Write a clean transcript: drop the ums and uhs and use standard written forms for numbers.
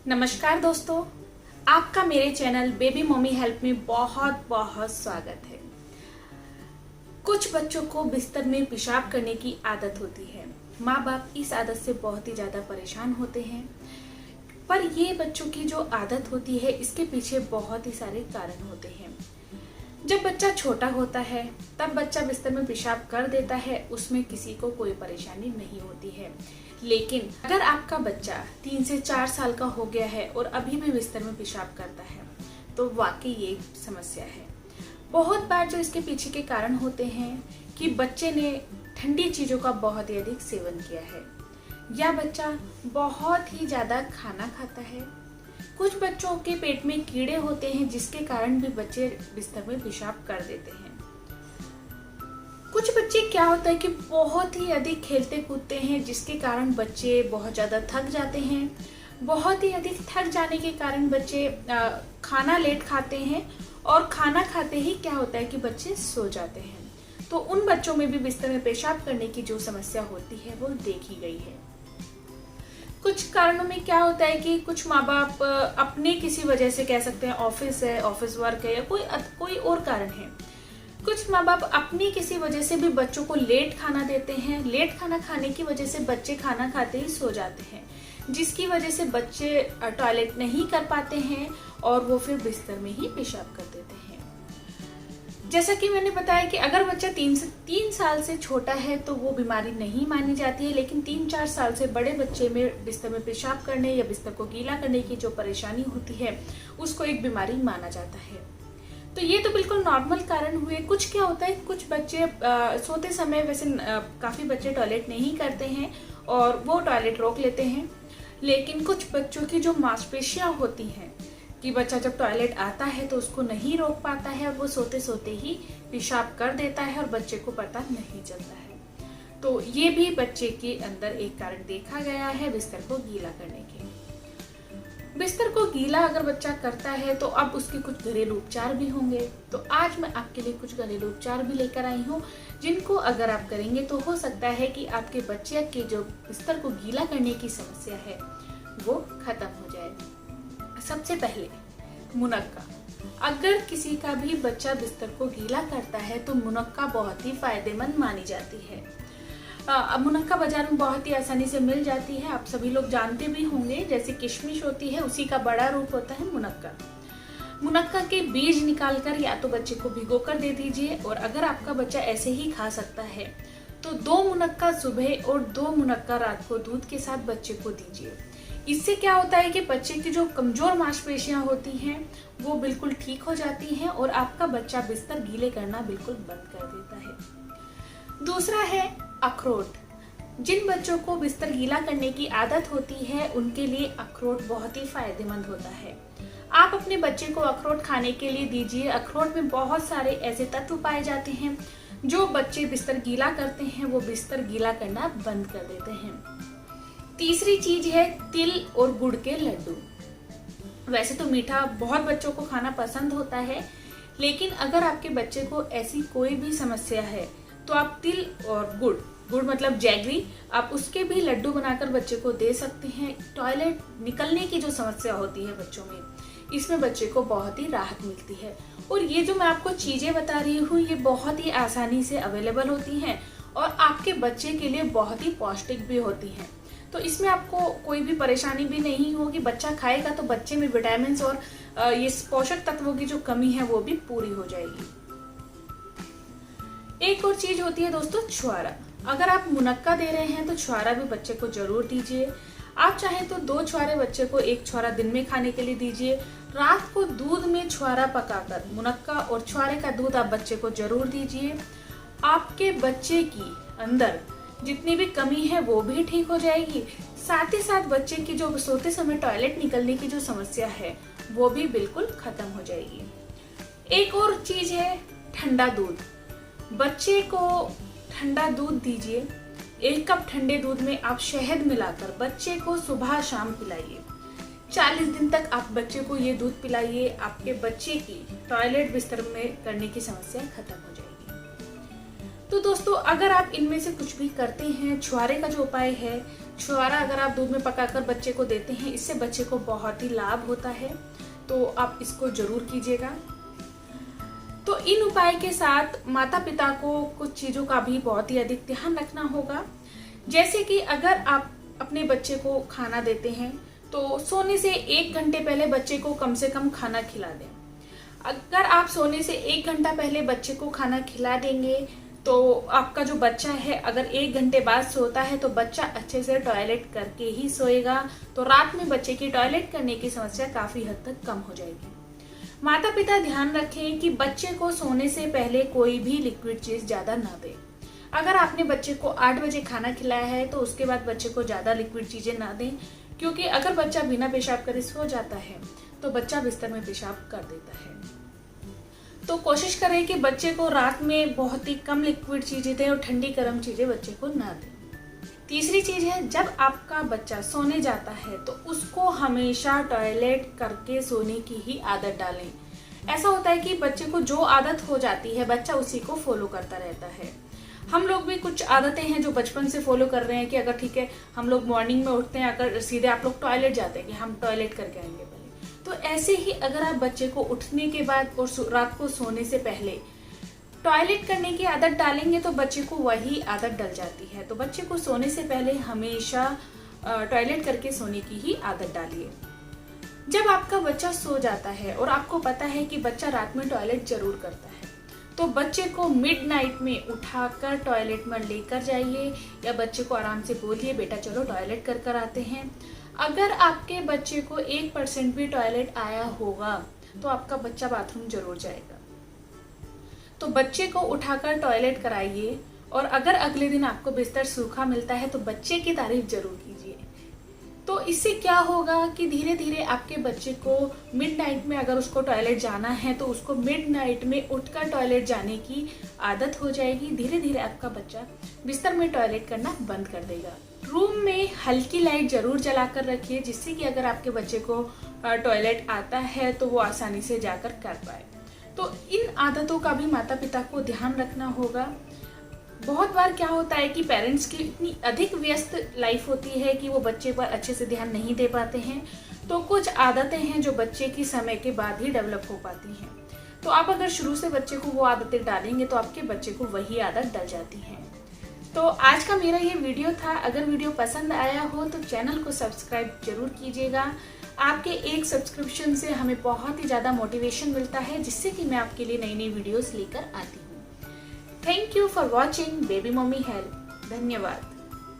नमस्कार दोस्तों, आपका मेरे चैनल बेबी मम्मी हेल्प में बहुत बहुत स्वागत है। कुछ बच्चों को बिस्तर में पेशाब करने की आदत होती है। माँ बाप इस आदत से बहुत ही ज्यादा परेशान होते हैं, पर ये बच्चों की जो आदत होती है इसके पीछे बहुत ही सारे कारण होते हैं। जब बच्चा छोटा होता है तब बच्चा बिस्तर में पेशाब कर देता है, उसमें किसी को कोई परेशानी नहीं होती है। लेकिन अगर आपका बच्चा 3 से 4 साल का हो गया है और अभी भी बिस्तर में पेशाब करता है तो वाकई ये समस्या है। बहुत बार जो इसके पीछे के कारण होते हैं कि बच्चे ने ठंडी चीजों का बहुत ही अधिक सेवन किया है या बच्चा बहुत ही ज्यादा खाना खाता है। कुछ बच्चों के पेट में कीड़े होते हैं जिसके कारण भी बच्चे बिस्तर में पेशाब कर देते हैं। कुछ बच्चे क्या होता है कि बहुत ही अधिक खेलते कूदते हैं जिसके कारण बच्चे बहुत ज्यादा थक जाते हैं। बहुत ही अधिक थक जाने के कारण बच्चे खाना लेट खाते हैं और खाना खाते ही क्या होता है कि बच्चे सो जाते हैं। तो उन बच्चों में भी बिस्तर में पेशाब करने की जो समस्या होती है वो देखी गई है। कुछ कारणों में क्या होता है कि कुछ माँ बाप अपने किसी वजह से, कह सकते हैं ऑफिस वर्क है या कोई और कारण है, कुछ माँ बाप अपनी किसी वजह से भी बच्चों को लेट खाना देते हैं। लेट खाना खाने की वजह से बच्चे खाना खाते ही सो जाते हैं, जिसकी वजह से बच्चे टॉयलेट नहीं कर पाते हैं और वो फिर बिस्तर में ही पेशाब कर देते हैं। जैसा कि मैंने बताया कि अगर बच्चा 3 साल से छोटा है तो वो बीमारी नहीं मानी जाती है, लेकिन 3-4 साल से बड़े बच्चे में बिस्तर में पेशाब करने या बिस्तर को गीला करने की जो परेशानी होती है उसको एक बीमारी माना जाता है। तो ये तो बिल्कुल नॉर्मल कारण हुए। कुछ क्या होता है, कुछ बच्चे सोते समय, वैसे काफी बच्चे टॉयलेट नहीं करते हैं और वो टॉयलेट रोक लेते हैं, लेकिन कुछ बच्चों की जो मांसपेशियां होती हैं कि बच्चा जब टॉयलेट आता है तो उसको नहीं रोक पाता है और वो सोते सोते ही पेशाब कर देता है और बच्चे को पता नहीं चलता है। तो ये भी बच्चे के अंदर एक कारण देखा गया है बिस्तर को गीला करने के। बिस्तर को गीला अगर बच्चा करता है तो अब उसके कुछ घरेलू उपचार भी होंगे। तो आज मैं आपके लिए कुछ घरेलू उपचार भी लेकर आई हूँ जिनको अगर आप करेंगे तो हो सकता है कि आपके बच्चे के जो बिस्तर को गीला करने की समस्या है वो खत्म हो जाए। सबसे पहले मुनक्का। अगर किसी का भी बच्चा बिस्तर को गीला करता है तो मुनक्का बहुत ही फायदेमंद मानी जाती है। अब मुनक्का बाजार में बहुत ही आसानी से मिल जाती है, आप सभी लोग जानते भी होंगे। जैसे किशमिश होती है उसी का बड़ा रूप होता है मुनक्का। मुनक्का के बीज निकालकर या तो बच्चे को भिगोकर दे दीजिए, और अगर आपका बच्चा ऐसे ही खा सकता है तो 2 मुनक्का सुबह और 2 मुनक्का रात को दूध के साथ बच्चे को दीजिए। इससे क्या होता है कि बच्चे की जो कमजोर मांसपेशियां होती हैं वो बिल्कुल ठीक हो जाती हैं और आपका बच्चा बिस्तर गीले करना बिल्कुल बंद कर देता है। दूसरा है अखरोट। जिन बच्चों को बिस्तर गीला करने की आदत होती है उनके लिए अखरोट बहुत ही फायदेमंद होता है। आप अपने बच्चे को अखरोट खाने के लिए दीजिए। अखरोट में बहुत सारे ऐसे तत्व पाए जाते हैं जो बच्चे बिस्तर गीला करते हैं वो बिस्तर गीला करना बंद कर देते हैं। तीसरी चीज है तिल और गुड़ के लड्डू। वैसे तो मीठा बहुत बच्चों को खाना पसंद होता है, लेकिन अगर आपके बच्चे को ऐसी कोई भी समस्या है तो आप तिल और गुड़ मतलब जैगरी, आप उसके भी लड्डू बनाकर बच्चे को दे सकते हैं। टॉयलेट निकलने की जो समस्या होती है बच्चों में, इसमें बच्चे को बहुत ही राहत मिलती है। और ये जो मैं आपको चीजें बता रही हूँ ये बहुत ही आसानी से अवेलेबल होती हैं और आपके बच्चे के लिए बहुत ही पौष्टिक भी होती हैं। तो इसमें आपको कोई भी परेशानी भी नहीं होगी। बच्चा खाएगा तो बच्चे में विटामिन और ये पोषक तत्वों की जो कमी है वो भी पूरी हो जाएगी। एक और चीज होती है दोस्तों, छुआरा। अगर आप मुनक्का दे रहे हैं तो छुआरा भी बच्चे को जरूर दीजिए। आप चाहें तो 2 छुआरे बच्चे को, 1 छुआरा दिन में खाने के लिए दीजिए। रात को दूध में छुआरा पकाकर मुनक्का और छुआरे का दूध आप बच्चे को जरूर दीजिए। आपके बच्चे की अंदर जितनी भी कमी है वो भी ठीक हो जाएगी। साथ ही साथ बच्चे की जो सोते समय टॉयलेट निकलने की जो समस्या है वो भी बिल्कुल खत्म हो जाएगी। एक और चीज है ठंडा दूध। बच्चे को ठंडा दूध दीजिए। 1 कप ठंडे दूध में आप शहद मिलाकर बच्चे को सुबह शाम पिलाइए। 40 दिन तक आप बच्चे को ये दूध पिलाइए। आपके बच्चे की टॉयलेट बिस्तर में करने की समस्या खत्म हो जाएगी। तो दोस्तों अगर आप इनमें से कुछ भी करते हैं, छुआरे का जो उपाय है, छुआरा अगर आप दूध में पकाकर बच्चे को देते हैं, इससे बच्चे को बहुत ही लाभ होता है, तो आप इसको जरूर कीजिएगा। तो इन उपाय के साथ माता पिता को कुछ चीजों का भी बहुत ही अधिक ध्यान रखना होगा। जैसे कि अगर आप अपने बच्चे को खाना देते हैं तो सोने से 1 घंटे पहले बच्चे को कम से कम खाना खिला दें। अगर आप सोने से 1 घंटा पहले बच्चे को खाना खिला देंगे तो आपका जो बच्चा है अगर 1 घंटे बाद सोता है तो बच्चा अच्छे से टॉयलेट करके ही सोएगा, तो रात में बच्चे की टॉयलेट करने की समस्या काफी हद तक कम हो जाएगी। माता पिता ध्यान रखें कि बच्चे को सोने से पहले कोई भी लिक्विड चीज ज्यादा ना दें। अगर आपने बच्चे को 8 बजे खाना खिलाया है तो उसके बाद बच्चे को ज्यादा लिक्विड चीजें ना दें, क्योंकि अगर बच्चा बिना पेशाब करे सो जाता है तो बच्चा बिस्तर में पेशाब कर देता है। तो कोशिश करें कि बच्चे को रात में बहुत ही कम लिक्विड चीजें दें और ठंडी गर्म चीजें बच्चे को ना दें। तीसरी चीज है, जब आपका बच्चा सोने जाता है तो उसको हमेशा टॉयलेट करके सोने की ही आदत डालें। ऐसा होता है कि बच्चे को जो आदत हो जाती है बच्चा उसी को फॉलो करता रहता है। हम लोग भी कुछ आदतें हैं जो बचपन से फॉलो कर रहे हैं कि अगर ठीक है हम लोग मॉर्निंग में उठते हैं, अगर सीधे आप लोग टॉयलेट जाते हैं कि हम टॉयलेट करके आएंगे पहले, तो ऐसे ही अगर आप बच्चे को उठने के बाद और रात को सोने से पहले टॉयलेट करने की आदत डालेंगे तो बच्चे को वही आदत डल जाती है। तो बच्चे को सोने से पहले हमेशा टॉयलेट करके सोने की ही आदत डालिए। जब आपका बच्चा सो जाता है और आपको पता है कि बच्चा रात में टॉयलेट जरूर करता है, तो बच्चे को मिडनाइट में उठाकर टॉयलेट में लेकर जाइए या बच्चे को आराम से बोलिए बेटा चलो टॉयलेट कर कर आते हैं। अगर आपके बच्चे को 1% भी टॉयलेट आया होगा तो आपका बच्चा बाथरूम जरूर जाएगा। तो बच्चे को उठाकर टॉयलेट कराइए, और अगर अगले दिन आपको बिस्तर सूखा मिलता है तो बच्चे की तारीफ जरूर कीजिए। तो इससे क्या होगा कि धीरे धीरे आपके बच्चे को मिडनाइट में अगर उसको टॉयलेट जाना है तो उसको मिडनाइट में उठकर टॉयलेट जाने की आदत हो जाएगी। धीरे धीरे आपका बच्चा बिस्तर में टॉयलेट करना बंद कर देगा। रूम में हल्की लाइट जरूर जलाकर रखिए, जिससे कि अगर आपके बच्चे को टॉयलेट आता है तो वो आसानी से जाकर कर पाए। तो इन आदतों का भी माता पिता को ध्यान रखना होगा। बहुत बार क्या होता है कि पेरेंट्स की इतनी अधिक व्यस्त लाइफ होती है कि वो बच्चे पर अच्छे से ध्यान नहीं दे पाते हैं, तो कुछ आदतें हैं जो बच्चे की समय के बाद ही डेवलप हो पाती हैं। तो आप अगर शुरू से बच्चे को वो आदतें डालेंगे तो आपके बच्चे को वही आदत डल जाती है। तो आज का मेरा ये वीडियो था। अगर वीडियो पसंद आया हो तो चैनल को सब्सक्राइब जरूर कीजिएगा। आपके एक सब्सक्रिप्शन से हमें बहुत ही ज़्यादा मोटिवेशन मिलता है, जिससे कि मैं आपके लिए नई नई वीडियोस लेकर आती हूँ। Thank you for watching baby mummy help. धन्यवाद।